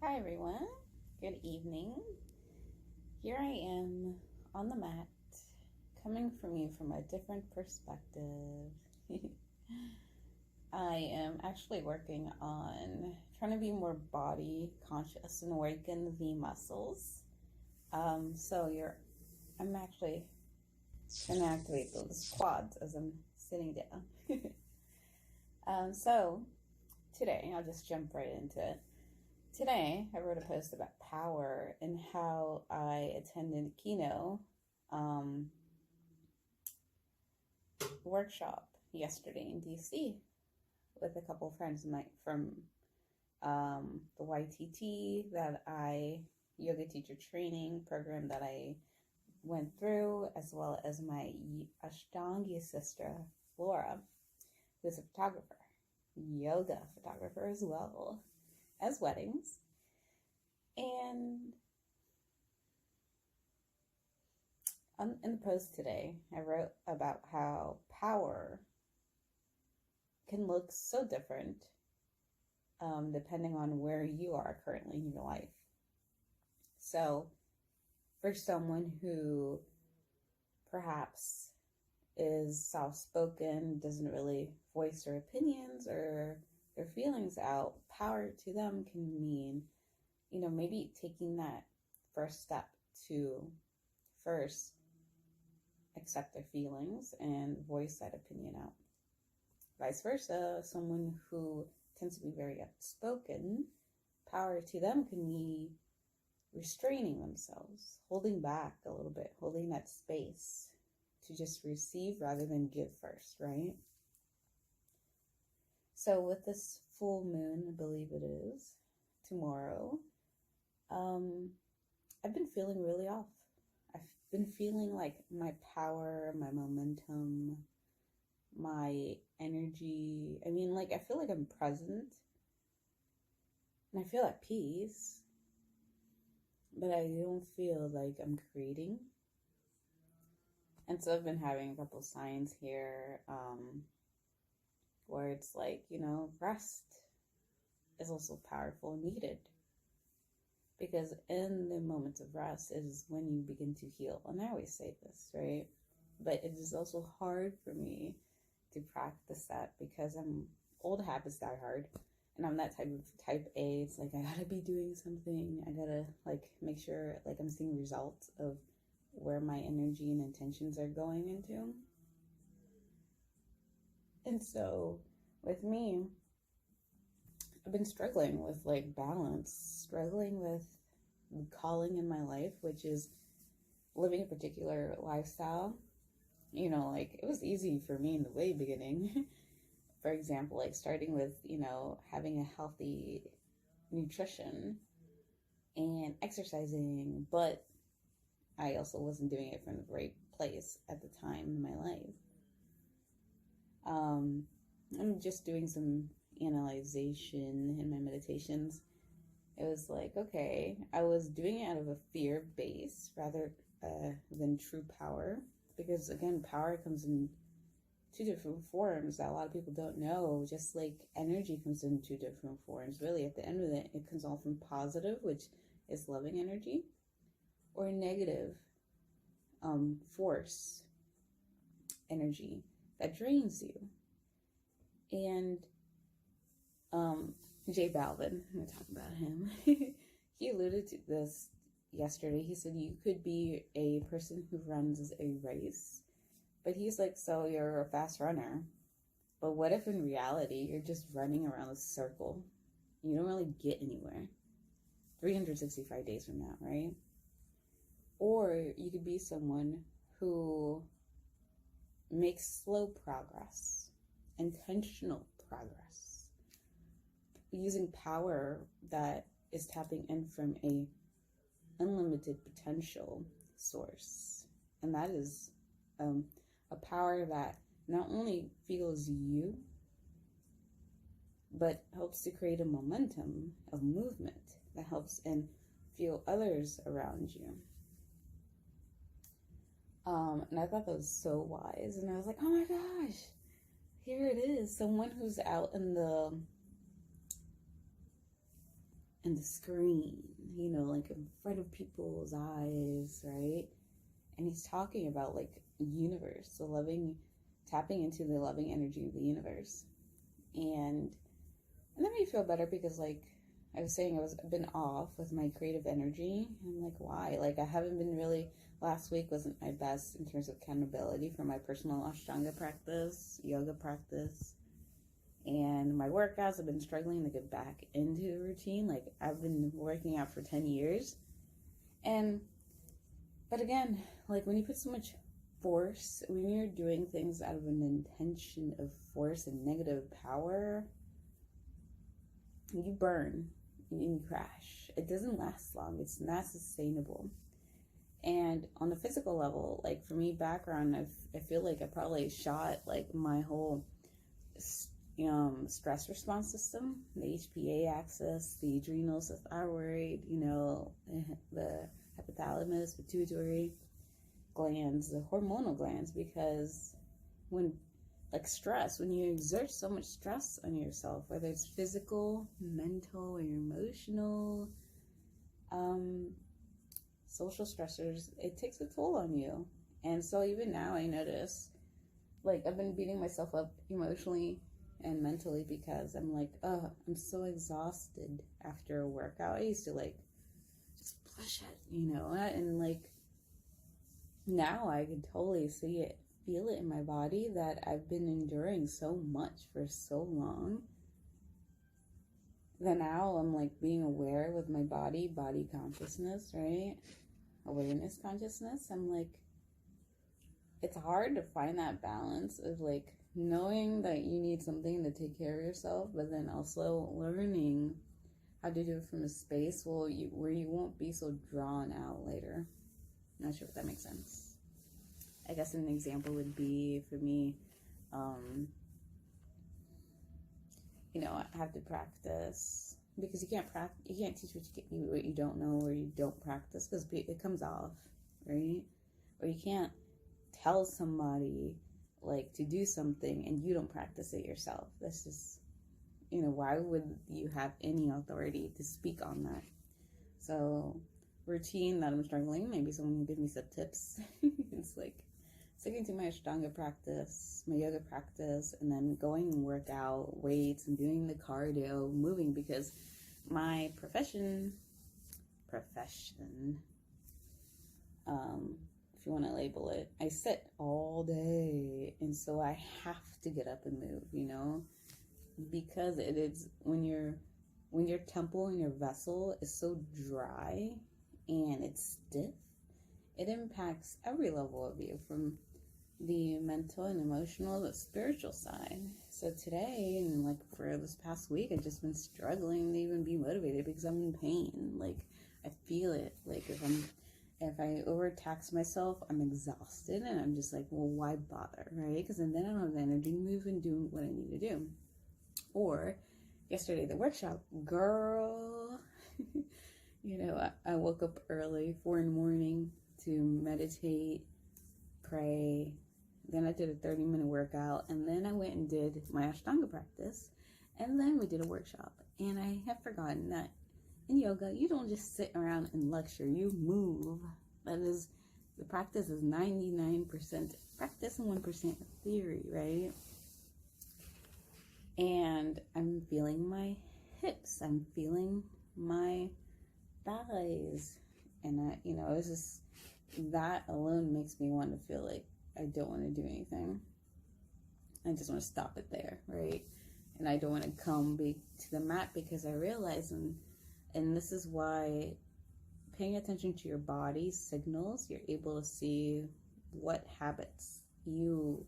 Hi everyone, good evening. Here I am on the mat, coming from you from a different perspective. I am actually working on trying to be more body conscious and awaken the muscles. I'm actually gonna activate those quads as I'm sitting down. So today, I'll just jump right into it. Today, I wrote a post about power and how I attended a keynote um, workshop yesterday in DC with a couple of friends of mine from the YTT yoga teacher training program that I went through, as well as my Ashtangi sister, Laura, who's a photographer, yoga photographer as well as weddings. And in the post today, I wrote about how power can look so different depending on where you are currently in your life. So, for someone who perhaps is soft spoken, doesn't really voice their opinions or their feelings out, power to them can mean, maybe taking that first step to first accept their feelings and voice that opinion out. Vice versa, someone who tends to be very outspoken, power to them can be restraining themselves, holding back a little bit, holding that space to just receive rather than give first, right? So with this full moon, I believe it is, tomorrow, I've been feeling really off. I've been feeling like my power, my momentum, my energy. I feel like I'm present and I feel at peace, but I don't feel like I'm creating. And so I've been having a couple signs here where it's like, rest is also powerful and needed. Because in the moments of rest is when you begin to heal. And I always say this, right? But it is also hard for me to practice that because old habits die hard. And I'm that type A. It's like I gotta be doing something. I gotta make sure I'm seeing results of where my energy and intentions are going into. And so with me, I've been struggling with balance, struggling with the calling in my life, which is living a particular lifestyle. It was easy for me in the way beginning. For example, starting with, having a healthy nutrition and exercising, but I also wasn't doing it from the right place at the time in my life. I'm just doing some analyzation in my meditations. It was like, okay, I was doing it out of a fear base rather than true power. Because again, power comes in two different forms that a lot of people don't know. Just like energy comes in two different forms. Really, at the end of it, it comes all from positive, which is loving energy, or negative force energy that drains you. And J Balvin, I'm going to talk about him. He alluded to this yesterday. He said you could be a person who runs a race, but he's like, so you're a fast runner, but what if in reality you're just running around a circle? You don't really get anywhere 365 days from now, right? Or you could be someone who makes slow progress, intentional progress, using power that is tapping in from a unlimited potential source. And that is a power that not only fuels you, but helps to create a momentum of movement that helps and fuel others around you. And I thought that was so wise. And I was like, oh my gosh, here it is. Someone who's out in the and the screen, like in front of people's eyes, right? And he's talking about like universe, the loving, tapping into the loving energy of the universe. And that made me feel better because, like I was saying, I've been off with my creative energy. I'm like, why? Like, I haven't been really. Last week wasn't my best in terms of accountability for my personal Ashtanga practice, yoga practice, and my workouts. I've been struggling to get back into the routine. Like, I've been working out for 10 years, but again, like when you put so much force, when you're doing things out of an intention of force and negative power, you burn and you crash. It doesn't last long. It's not sustainable. And on the physical level, like for me, background, I feel like I probably shot like my whole stress response system, the HPA axis, the adrenals, the thyroid, the hypothalamus, pituitary glands, the hormonal glands, because when stress, when you exert so much stress on yourself, whether it's physical, mental, or emotional, social stressors, it takes a toll on you. And so even now I notice, like, I've been beating myself up emotionally and mentally because I'm like, oh, I'm so exhausted after a workout. I used to like just push it, and like now I can totally see it, feel it in my body that I've been enduring so much for so long that now I'm like being aware with my body consciousness, right? Awareness consciousness. I'm like, it's hard to find that balance of like knowing that you need something to take care of yourself, but then also learning how to do it from a space where you won't be so drawn out later. Not sure if that makes sense. I guess an example would be for me, I have to practice, because you can't teach what you don't know or you don't practice, because it comes off, right? Or you can't tell somebody like to do something and you don't practice it yourself. That's just, why would you have any authority to speak on that? So routine that I'm struggling, maybe someone can give me some tips. It's like sticking to my Ashtanga practice, my yoga practice, and then going and work out, weights, and doing the cardio, moving, because my profession, if you want to label it, I sit all day, and so I have to get up and move, because it is when your temple and your vessel is so dry and it's stiff, it impacts every level of you, from the mental and emotional, the spiritual side. So today, and like for this past week, I've just been struggling to even be motivated because I'm in pain. Like, I feel it. Like, if I overtax myself, I'm exhausted, and I'm just like, well, why bother, right? Because then I don't have the energy to move and do what I need to do. Or yesterday, the workshop, girl, I woke up early, 4 a.m, to meditate, pray. Then I did a 30-minute workout, and then I went and did my Ashtanga practice, and then we did a workshop. And I have forgotten that in yoga, you don't just sit around and lecture, you move. That is, the practice is 99% practice and 1% theory, right? And I'm feeling my hips, I'm feeling my thighs, and it's just, that alone makes me want to feel like I don't want to do anything. I just want to stop it there, right? And I don't want to come to the mat, because I realize, and this is why paying attention to your body signals, you're able to see what habits you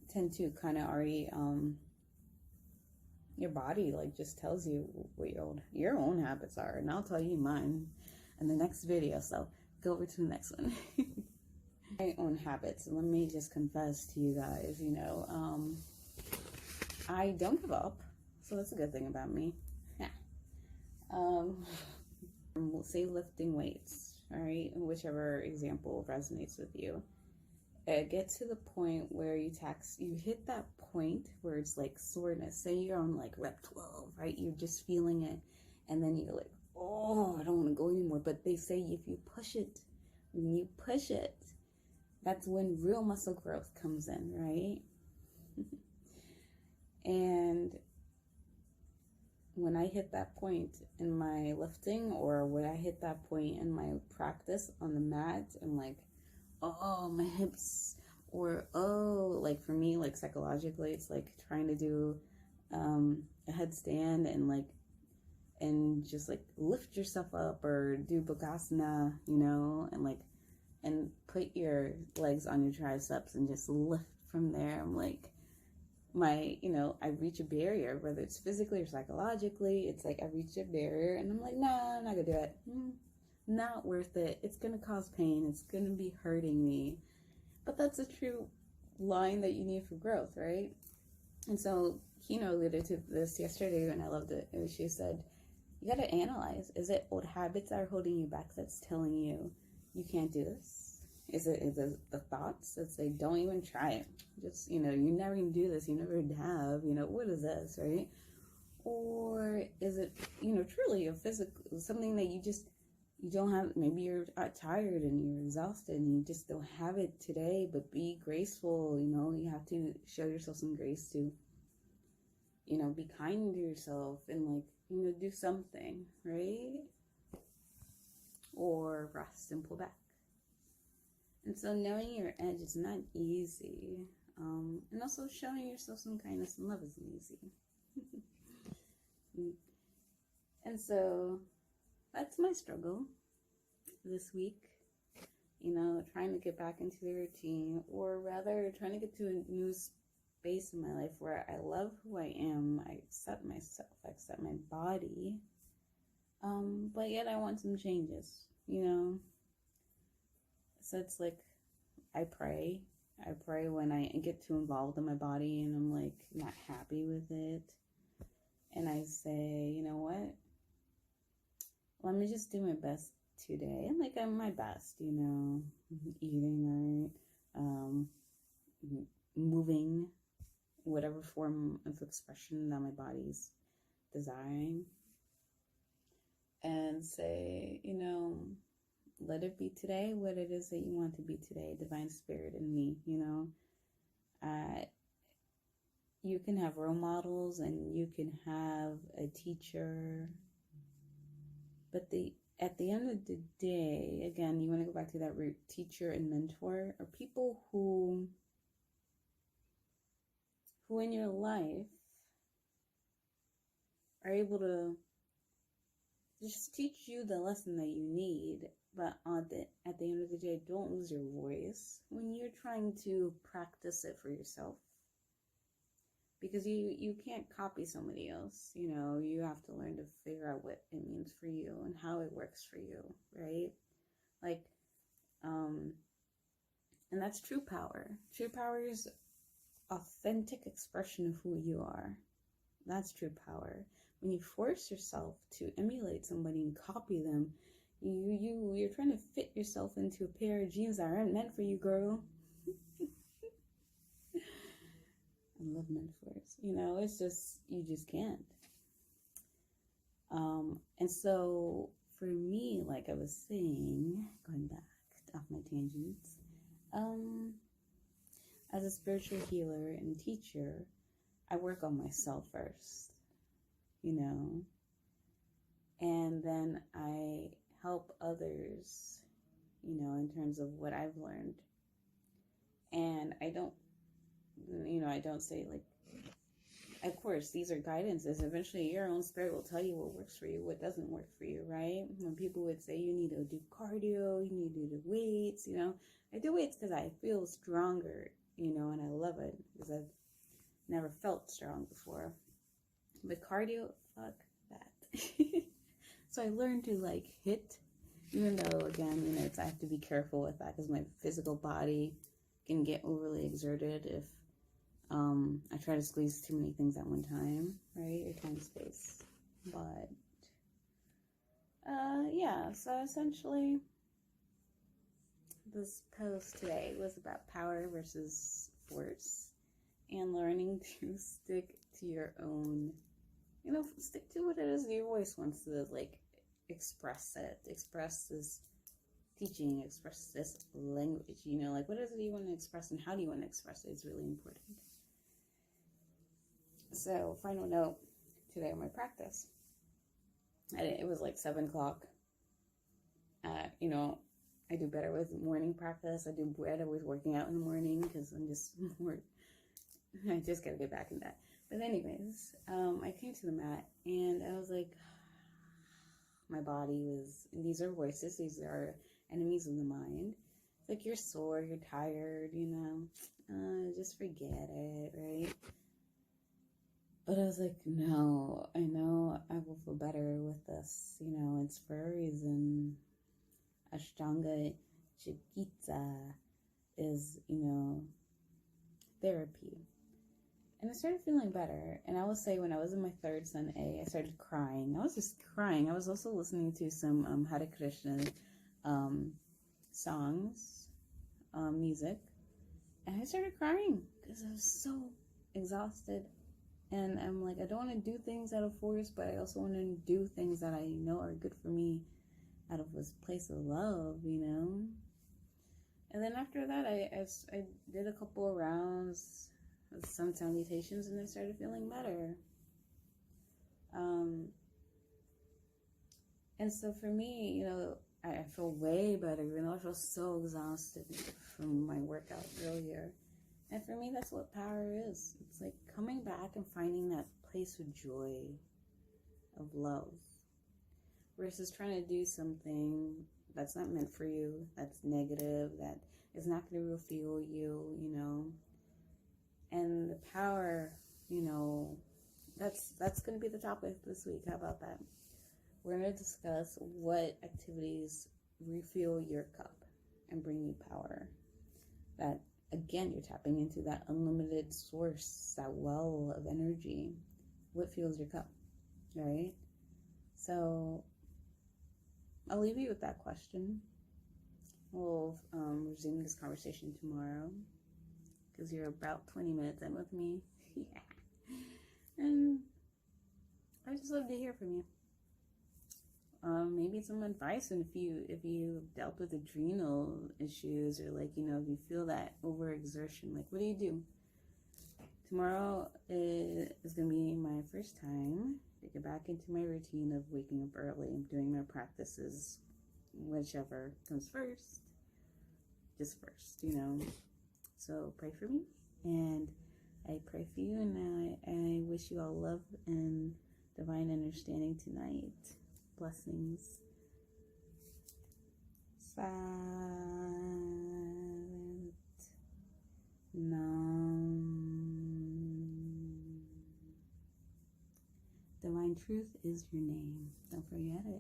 tend to kind of already, your body like just tells you what your own habits are, and I'll tell you mine in the next video. So go over to the next one. My own habits. Let me just confess to you guys, I don't give up, so that's a good thing about me. Yeah. Say lifting weights, all right, whichever example resonates with you. Get to the point where you hit that point where it's like soreness. Say you're on like rep 12, right? You're just feeling it, And then you're like, oh, I don't want to go anymore. But they say if you push it, when you push it, that's when real muscle growth comes in, right? And when I hit that point in my lifting, or when I hit that point in my practice on the mat, I'm like, oh, my hips, or oh, like for me, like psychologically, it's like trying to do a headstand and just like lift yourself up, or do bakasana, and put your legs on your triceps and just lift from there. I'm like, I reach a barrier, whether it's physically or psychologically. It's like I reach a barrier and I'm like, nah, I'm not gonna do it. Not worth it. It's gonna cause pain. It's gonna be hurting me. But that's a true line that you need for growth, right? And so Kino alluded to this yesterday and I loved it. She said, you gotta analyze. Is it old habits that are holding you back that's telling you you can't do this? Is it the thoughts that say, don't even try it? Just, you never can do this. You never have. What is this, right? Or is it, truly a physical, something that you don't have? Maybe you're tired and you're exhausted and you just don't have it today, but be graceful. You have to show yourself some grace to, be kind to yourself and do something, right? Or rest and pull back. And so knowing your edge is not easy. And also showing yourself some kindness and love isn't easy. And so that's my struggle this week. Trying to get back into the routine, or rather trying to get to a new space in my life where I love who I am, I accept myself, I accept my body. But yet I want some changes, So it's like I pray when I get too involved in my body and I'm like not happy with it. And I say, you know what? Let me just do my best today. And I'm my best, eating right, moving, whatever form of expression that my body's desiring. And say, let it be today what it is that you want to be today. Divine Spirit in me, you can have role models and you can have a teacher, but at the end of the day, again, you want to go back to that root. Teacher and mentor are people who in your life are able to just teach you the lesson that you need. But at the end of the day, don't lose your voice when you're trying to practice it for yourself. Because you can't copy somebody else. You have to learn to figure out what it means for you and how it works for you, right? And that's true power. True power is authentic expression of who you are. That's true power. When you force yourself to emulate somebody and copy them, you're trying to fit yourself into a pair of jeans that aren't meant for you, girl. I love metaphors. It's just, you just can't. And so for me, like I was saying, going back off my tangents, as a spiritual healer and teacher, I work on myself first, and then I help others, in terms of what I've learned. And I don't say of course, these are guidances. Eventually, your own spirit will tell you what works for you, what doesn't work for you, right? When people would say you need to do cardio, you need to do weights, I do weights because I feel stronger, and I love it because I've never felt strong before. But cardio, fuck that. So I learned to hit, even though again, I have to be careful with that because my physical body can get overly exerted if I try to squeeze too many things at one time, right? Or time space. But yeah, so essentially this post today was about power versus force and learning to stick to your own stick to what it is your voice wants to, like, express it, express this teaching, express this language, like, what is it you want to express and how do you want to express it is really important. So, final note today on my practice. It was like 7 o'clock. I do better with morning practice. I do better with working out in the morning because I'm just more, I just gotta get back in that. But anyways, I came to the mat and I was like, my body was, these are voices, these are enemies of the mind. It's like, you're sore, you're tired, just forget it, right? But I was like, no, I know I will feel better with this, it's for a reason. Ashtanga Chikitsa is, therapy. And I started feeling better. And I will say, when I was in my third Sun A, I started crying. I was just crying. I was also listening to some Hare Krishna songs, music. And I started crying because I was so exhausted. And I'm like, I don't want to do things out of force, but I also want to do things that I know are good for me out of this place of love, And then after that, I did a couple of rounds with some salutations, and I started feeling better. And so for me, I feel way better, even though I feel so exhausted from my workout earlier. And for me, that's what power is. It's like coming back and finding that place of joy, of love, versus trying to do something that's not meant for you, that's negative, that is not going to refuel you, And the power, that's going to be the topic this week. How about that? We're going to discuss what activities refuel your cup and bring you power. That, again, you're tapping into that unlimited source, that well of energy. What fuels your cup, right? So I'll leave you with that question. We'll resume this conversation tomorrow because you're about 20 minutes in with me. Yeah. And I just love to hear from you. Maybe some advice, and if you dealt with adrenal issues, or if you feel that overexertion, what do you do? Tomorrow is going to be my first time to get back into my routine of waking up early and doing my practices, whichever comes first, just first, So pray for me, and I pray for you, and I wish you all love and divine understanding tonight. Blessings. Sat Nam. Divine truth is your name. Don't forget it.